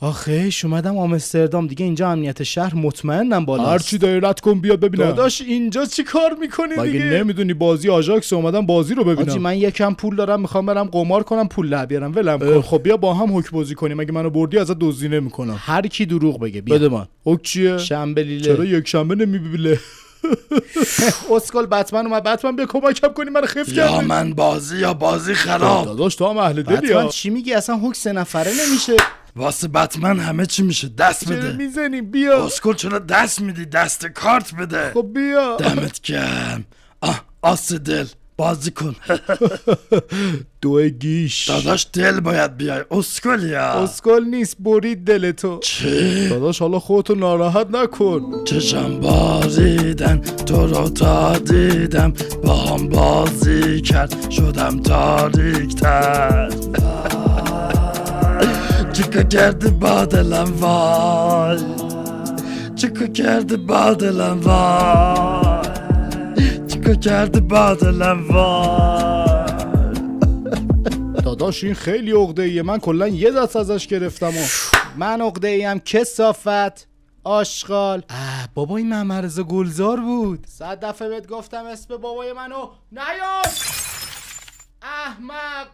آخیش اومدم آمستردام دیگه، اینجا امنیت شهر مطمئنم بالاست. هرچی داری رد کن بیاد ببینم. داداش اینجا چی کار میکنی دیگه؟ مگه نمیدونی بازی آژاکس اومدم بازی رو ببینم. آجی من یکم پول دارم میخوام برم قمار کنم پول در بیارم، ولم کن. خب بیا با هم حک بازی کنیم، اگه منو بردی ازت دزدی نمیکنم. هر کی دروغ بگه بیا بده من. حک چیه؟ شنبه لیله. چرا یک شنبه نمیبیله؟ اسکل بتمن اومد. بتمن بیا کمکم کنی منو خف کردی. یا من بازی یا بازی خراب. داداش تو هم اهل دلی بتمن ها. چی میگی؟ اصلا هوک 3 نفره نمیشه. واسه بتمن همه چی میشه. دست چرا بده. میزنیم؟ بیا. اسکل چرا دست میدی؟ دست کارت بده. خب بیا. دمت گرم. آس دل بازی کن. دو گیش. داداش دل باید بیای. اسکل یا اسکل نیست، برید دلتو. چی؟ داداش حالا خودتو ناراحت نکن. چشم باریدن تو رو تا دیدم، با هم بازی کرد شدم تاریک تر. چیکار کردی با دلم وای، چیکار کردی با دلم وای، چیکار کردی با دلم وای. داداش این خیلی عقده‌ایه، من کلا یه دست ازش گرفتم من عقده ایم کثافت آشغال. بابا این ممرزه گلزار بود. 100 دفعه بهت گفتم اسم بابای منو نیار احمق.